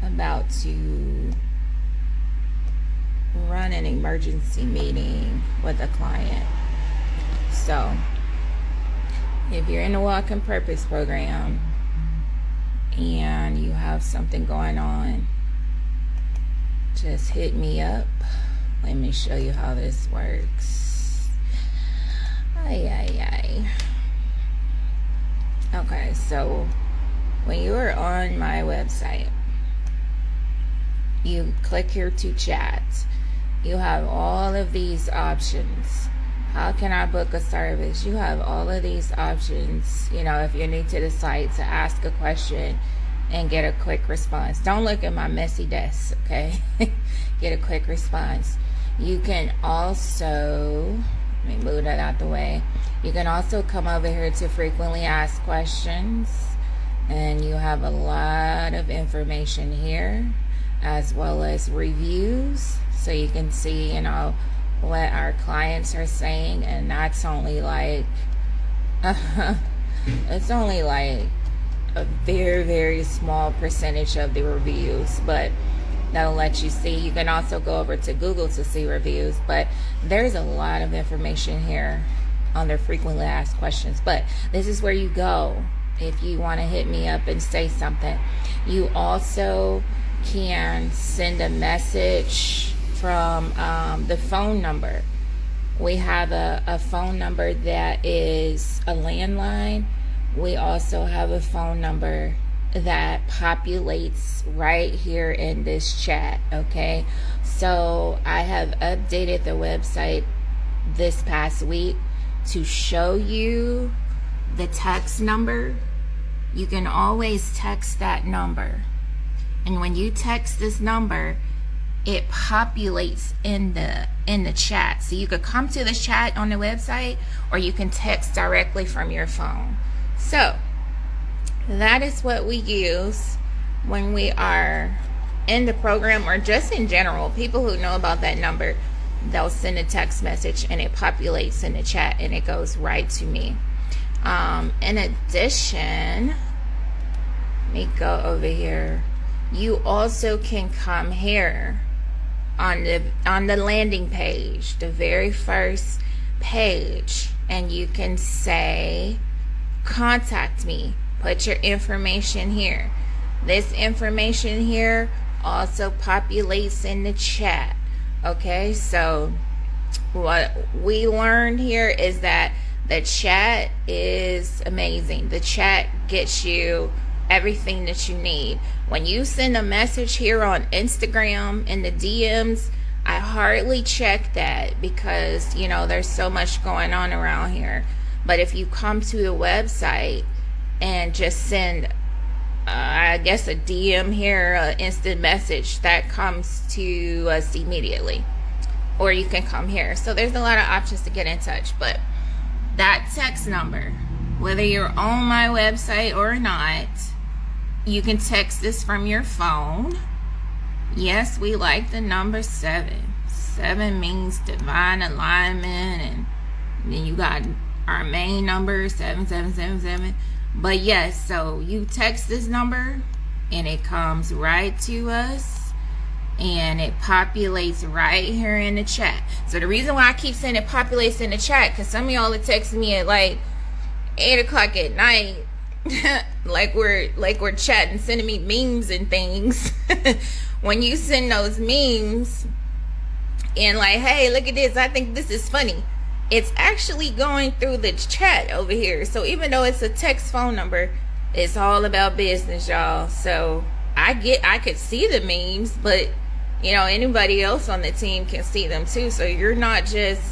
about to run an emergency meeting with a client. So if you're in the Walk in Purpose program and you have something going on, just hit me up. Let me show you how this works. Okay, so when you are on my website, you click here to chat. You have all of these options. How can I book a service? You have all of these options. You know, if you're new to the site, to ask a question and get a quick response. Don't look at my messy desk, okay? Get a quick response. You can also, let me move that out the way. You can also come over here to frequently asked questions, and you have a lot of information here, as well as reviews, so you can see, you know, what our clients are saying. And that's only like it's only like a very small percentage of the reviews, but that'll let you see. You can also go over to Google to see reviews, but there's a lot of information here on their frequently asked questions. But this is where you go if you want to hit me up and say something. You also can send a message from the phone number. We have a phone number that is a landline. We also have a phone number that populates right here in this chat, okay? So I have updated the website this past week to show you the text number. You can always text that number, and when you text this number, it populates in the chat. So you could come to the chat on the website, or you can text directly from your phone. So that is what we use when we are in the program, or just in general. People who know about that number, they'll send a text message and it populates in the chat and it goes right to me. In addition, let me go over here. You also can come here on the landing page, the very first page, and you can say contact me. Put your information here. This information here also populates in the chat. Okay, so what we learned here is that the chat is amazing. The chat gets you everything that you need. When you send a message here on Instagram in the DMs, I hardly check that because, you know, there's so much going on around here. But if you come to the website and just send I guess a DM here, an instant message, that comes to us immediately. Or you can come here. So there's a lot of options to get in touch. But that text number, whether you're on my website or not, you can text this from your phone. Yes, we like the number 7. 7 means divine alignment, and then you got our main number 7777. But yes, so you text this number and it comes right to us and it populates right here in the chat. So the reason why I keep saying it populates in the chat, because some of y'all are texting me at like 8 o'clock at night like we're chatting, sending me memes and things. When you send those memes and like, hey, look at this, I think this is funny, it's actually going through the chat over here. So even though it's a text phone number, it's all about business, y'all. So I could see the memes, but you know, anybody else on the team can see them too. So you're not just,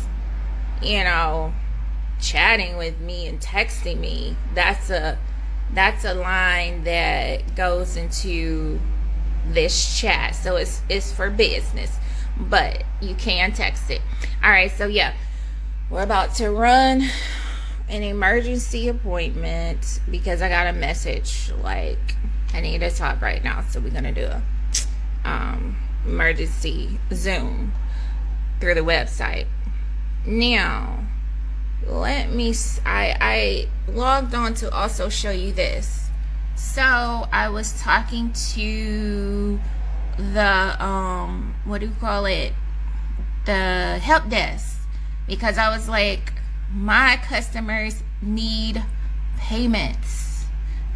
you know, chatting with me and texting me. That's a line that goes into this chat. So it's for business, but you can text it. All right, so yeah, we're about to run an emergency appointment because I got a message like I need to talk right now. So we're gonna do a emergency Zoom through the website. Now let me, I logged on to also show you this. So I was talking to the what do you call it, the help desk, because I was like, my customers need payments,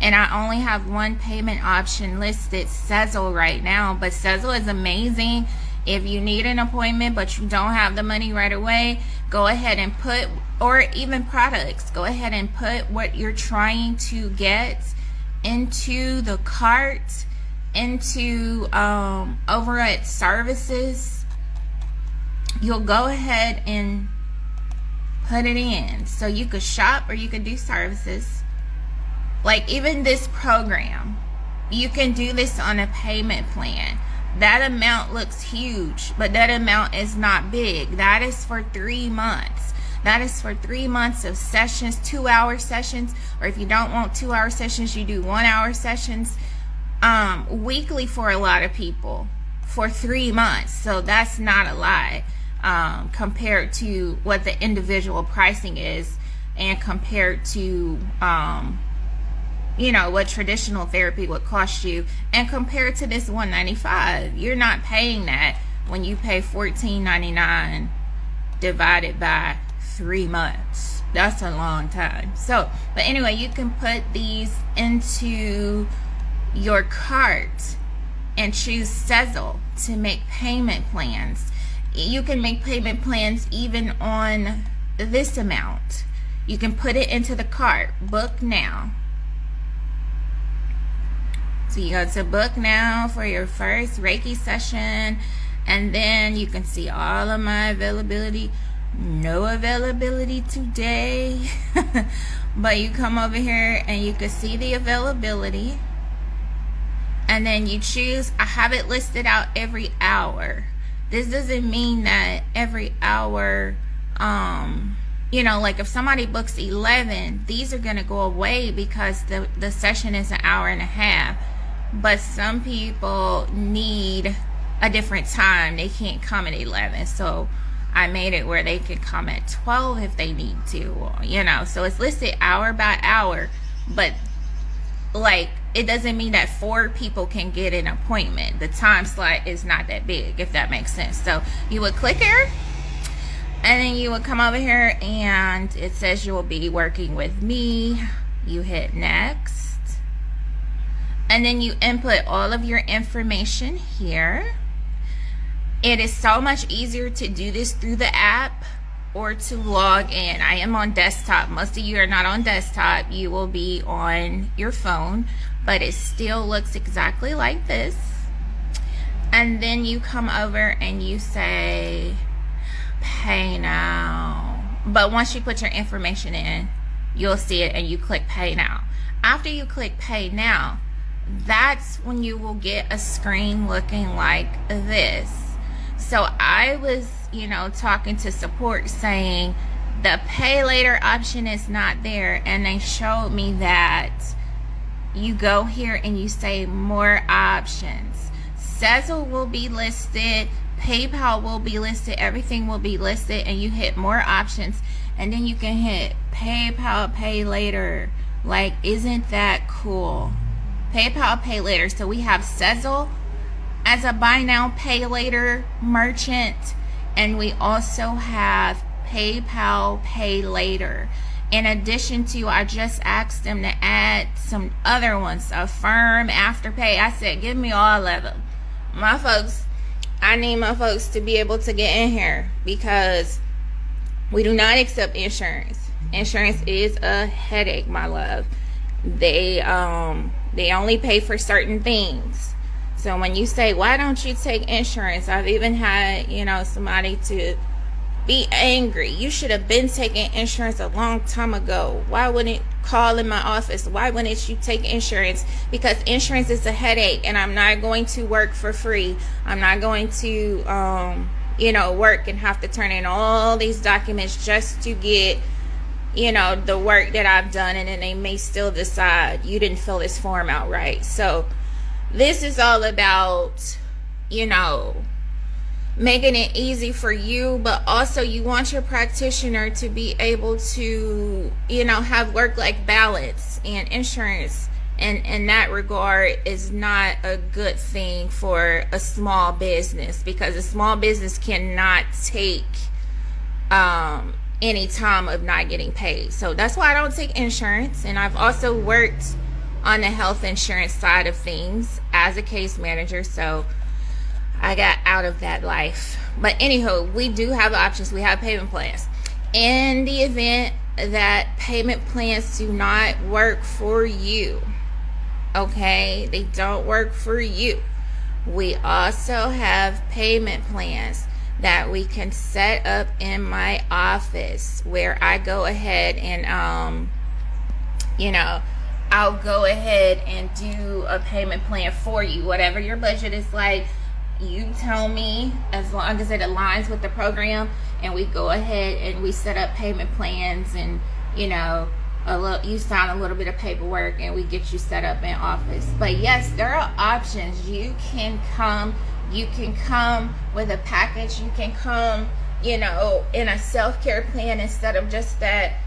and I only have one payment option listed, Sezzle, right now. But Sezzle is amazing. If you need an appointment but you don't have the money right away, go ahead and put, or even products, go ahead and put what you're trying to get into the cart, into over at services. You'll go ahead and put it in, so you could shop or you could do services. Like even this program, you can do this on a payment plan. That amount looks huge, but that amount is not big. That is for 3 months. That is for 3 months of sessions, 2-hour sessions, or if you don't want 2-hour sessions, you do 1-hour sessions weekly for a lot of people for 3 months. So that's not a lot compared to what the individual pricing is, and compared to you know, what traditional therapy would cost you, and compared to this $195, you're not paying that when you pay $14.99 divided by 3 months. That's a long time. So, but anyway, you can put these into your cart and choose Sezzle to make payment plans. You can make payment plans even on this amount. You can put it into the cart, book now. So you go to book now for your first Reiki session, and then you can see all of my availability. No availability today. But you come over here and you can see the availability, and then you choose. I have it listed out every hour. This doesn't mean that every hour, you know, like if somebody books 11, these are going to go away because the session is an hour and a half. But some people need a different time. They can't come at 11. So I made it where they can come at 12 if they need to, you know. So it's listed hour by hour. But like, it doesn't mean that 4 people can get an appointment. The time slot is not that big, if that makes sense. So you would click here, and then you would come over here, and it says you will be working with me. You hit next. And then you input all of your information here. It is so much easier to do this through the app or to log in. I am on desktop. Most of you are not on desktop. You will be on your phone, but it still looks exactly like this. And then you come over and you say pay now. But once you put your information in, you'll see it, and you click pay now. After you click pay now, that's when you will get a screen looking like this. So I was, you know, talking to support saying the pay later option is not there, and they showed me that you go here and you say more options. Sezzle will be listed, PayPal will be listed, everything will be listed, and you hit more options, and then you can hit PayPal pay later. Like, isn't that cool? PayPal pay later. So we have Sezzle as a buy now pay later merchant, and we also have PayPal pay later. In addition to, I just asked them to add some other ones, Affirm, Afterpay. I said, give me all of them. My folks, I need my folks to be able to get in here, because we do not accept insurance. Insurance is a headache, my love. They only pay for certain things. So when you say, why don't you take insurance? I've even had, you know, somebody to be angry. You should have been taking insurance a long time ago. Why wouldn't call in my office? Why wouldn't you take insurance? Because insurance is a headache, and I'm not going to work for free. I'm not going to, you know, work and have to turn in all these documents just to get, you know, the work that I've done, and then they may still decide you didn't fill this form out right. So this is all about, you know, making it easy for you, but also you want your practitioner to be able to, you know, have work-life balance, and insurance in that regard is not a good thing for a small business, because a small business cannot take any time of not getting paid. So that's why I don't take insurance. And I've also worked on the health insurance side of things as a case manager, so I got out of that life. But anyhow, we do have options. We have payment plans. In the event that payment plans do not work for you, okay, they don't work for you, we also have payment plans that we can set up in my office, where I go ahead and I'll go ahead and do a payment plan for you. Whatever your budget is like, you tell me, as long as it aligns with the program, and we go ahead and we set up payment plans, and you sign a little bit of paperwork, and we get you set up in office. But yes, there are options. You can come with a package. You can come in a self-care plan, instead of just that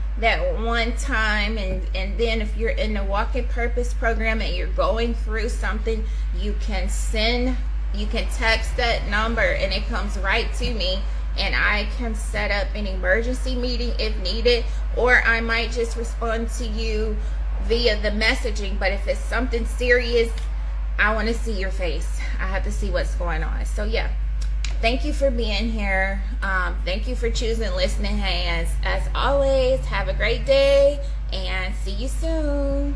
one time. And then if you're in the Walk-In Purpose program and you're going through something, you can text that number and it comes right to me, and I can set up an emergency meeting if needed, or I might just respond to you via the messaging. But if it's something serious, I want to see your face. I have to see what's going on. So yeah, thank you for being here. Thank you for choosing Listening Hands. As always, have a great day and see you soon.